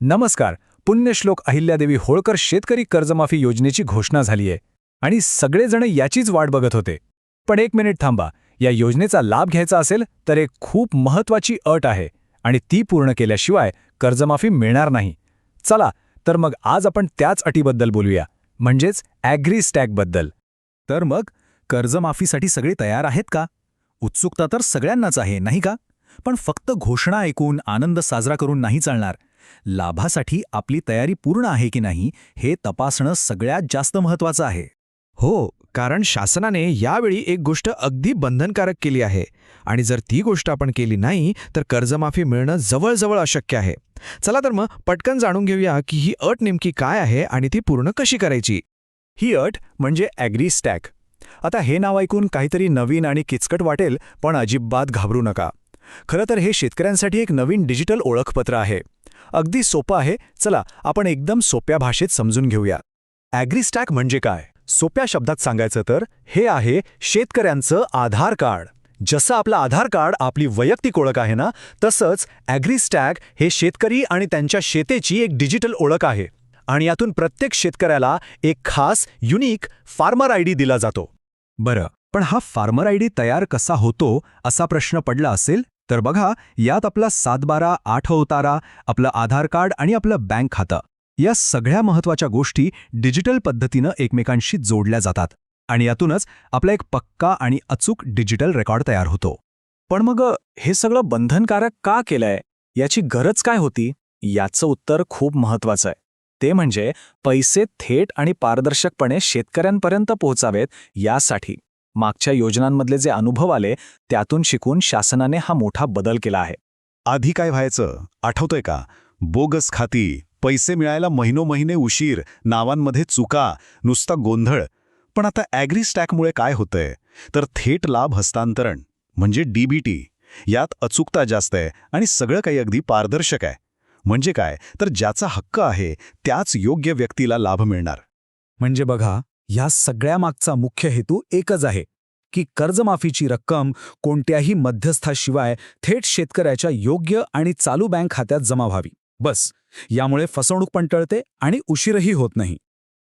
नमस्कार. पुण्यश्लोक अहिल्यादेवी होळकर शेतकरी कर्जमाफी योजनेची घोषणा झाली आहे आणि सगळेजण याचीच वाट बघत होते. पण एक मिनिट थांबा. या योजनेचा लाभ घ्यायचा असेल तर एक खूप महत्त्वाची अट आहे आणि ती पूर्ण केल्याशिवाय कर्जमाफी मिळणार नाही. चला तर मग आज आपण त्याच अटीबद्दल बोलूया, म्हणजेच ॲग्रीस्टॅकबद्दल. तर मग कर्जमाफीसाठी सगळे तयार आहेत का? उत्सुकता तर सगळ्यांनाच आहे, नाही का? पण फक्त घोषणा ऐकून आनंद साजरा करून नाही चालणार. लाभासाठी आपली तयारी पूर्ण आहे की नाही हे तपासणं सगळ्यात जास्त महत्त्वाचं आहे. हो, कारण शासनाने यावेळी एक गोष्ट अगदी बंधनकारक केली आहे आणि जर ती गोष्ट आपण केली नाही तर कर्जमाफी मिळणं जवळजवळ अशक्य आहे. चला तर मग पटकन जाणून घेऊया की ही अट नेमकी काय आहे आणि ती पूर्ण कशी करायची. ही अट म्हणजे ॲग्रीस्टॅक. आता हे नाव ऐकून काहीतरी नवीन आणि किचकट वाटेल, पण अजिबात घाबरू नका. खरं तर हे शेतकऱ्यांसाठी एक नवीन डिजिटल ओळखपत्र आहे. अगदी सोपं आहे. चला आपण एकदम सोप्या भाषेत समजून घेऊया. ॲग्रीस्टॅक म्हणजे काय? सोप्या शब्दात सांगायचं तर हे आहे शेतकऱ्यांचं आधार कार्ड. जसं आपलं आधार कार्ड आपली वैयक्तिक ओळख आहे ना, तसंच ॲग्रीस्टॅक हे शेतकरी आणि त्यांच्या शेतीची एक डिजिटल ओळख आहे. आणि यातून प्रत्येक शेतकऱ्याला एक खास युनिक फार्मर आयडी दिला जातो. बरं, पण हा फार्मर आयडी तयार कसा होतो असा प्रश्न पडला असेल तर बघा, यात आपला 712 8 अवतारा, आपलं आधार कार्ड आणि आपलं बँक खातं या सगळ्या महत्त्वाच्या गोष्टी डिजिटल पद्धतीनं एकमेकांशी जोडल्या जातात आणि यातूनच आपला एक पक्का आणि अचूक डिजिटल रेकॉर्ड तयार होतो. पण मग हे सगळं बंधनकारक का केलंय? याची गरज काय होती? याचं उत्तर खूप महत्त्वाचं आहे. ते म्हणजे पैसे थेट आणि पारदर्शकपणे शेतकऱ्यांपर्यंत पोहोचावेत यासाठी. मागच्या योजनांमधले जे अनुभव आले त्यातून शिकून शासनाने हा मोठा बदल केला आहे. आधी काय व्हायचं आठवतंय का? बोगस खाती, पैसे मिळायला महिनोमहिने उशीर, नावांमध्ये चुका, नुसता गोंधळ. पण आता ॲग्रीस्टॅकमुळे काय होतंय तर थेट लाभ हस्तांतरण म्हणजे DBT. यात अचूकता जास्त आहे आणि सगळं काही अगदी पारदर्शक आहे. म्हणजे काय तर ज्याचा हक्क आहे त्याच योग्य व्यक्तीला लाभ मिळणार. म्हणजे बघा, या सगळ्या मागचा मुख्य हेतू एकच आहे की कर्जमाफीची रक्कम कोणत्याही मध्यस्थाशिवाय थेट शेतकऱ्याच्या योग्य आणि चालू बँक खात्यात जमा व्हावी. बस, यामुळे फसवणूक पण टळते आणि उशीरही होत नाही.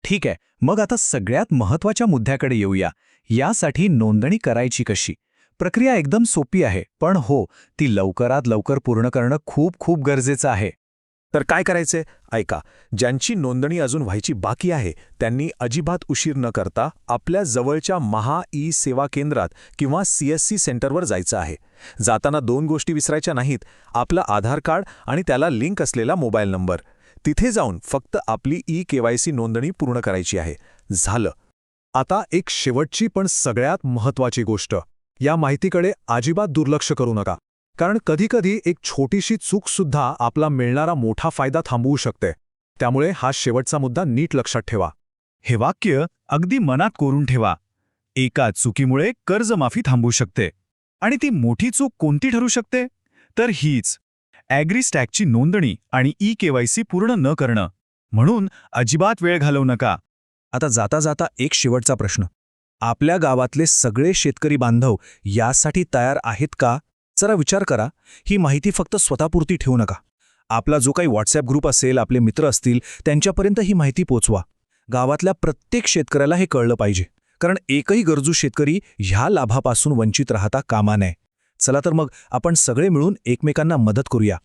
ठीक आहे, मग आता सगळ्यात महत्त्वाच्या मुद्द्याकडे येऊया. यासाठी नोंदणी करायची कशी? प्रक्रिया एकदम सोपी आहे, पण हो, ती लवकरात लवकर पूर्ण करणं खूप खूप गरजेचं आहे. तर काय करायचे? ऐका, ज्यांची नोंदणी अजून व्हायची बाकी आहे त्यांनी अजिबात उशीर न करता आपल्या जवळच्या महा ई सेवा केंद्रात किंवा CSC सेंटरवर जायचं आहे. जाताना 2 गोष्टी विसरायच्या नाहीत: आपलं आधार कार्ड आणि त्याला लिंक असलेला मोबाईल नंबर. तिथे जाऊन फक्त आपली KYC नोंदणी पूर्ण करायची आहे. झालं. आता एक शेवटची पण सगळ्यात महत्त्वाची गोष्ट. या माहितीकडे अजिबात दुर्लक्ष करू नका, कारण कधीकधी एक छोटीशी चूकसुद्धा आपला मिळणारा मोठा फायदा थांबवू शकते. त्यामुळे हा शेवटचा मुद्दा नीट लक्षात ठेवा. हे वाक्य अगदी मनात कोरून ठेवा. एका चुकीमुळे कर्जमाफी थांबू शकते. आणि ती मोठी चूक कोणती ठरू शकते? तर हीच, ॲग्रीस्टॅकची नोंदणी आणि KYC पूर्ण न करणं. म्हणून अजिबात वेळ घालवू नका. आता जाता जाता एक शेवटचा प्रश्न. आपल्या गावातले सगळे शेतकरी बांधव यासाठी तयार आहेत का? जरा विचार करा. ही माहिती फक्त स्वतःपुरती ठेवू नका. आपला जो काही व्हॉट्सॲप ग्रुप असेल, आपले मित्र असतील, त्यांच्यापर्यंत ही माहिती पोचवा. गावातल्या प्रत्येक शेतकऱ्याला हे कळलं पाहिजे, कारण एकही गरजू शेतकरी ह्या लाभापासून वंचित राहता कामा नये. चला तर मग आपण सगळे मिळून एकमेकांना मदत करूया.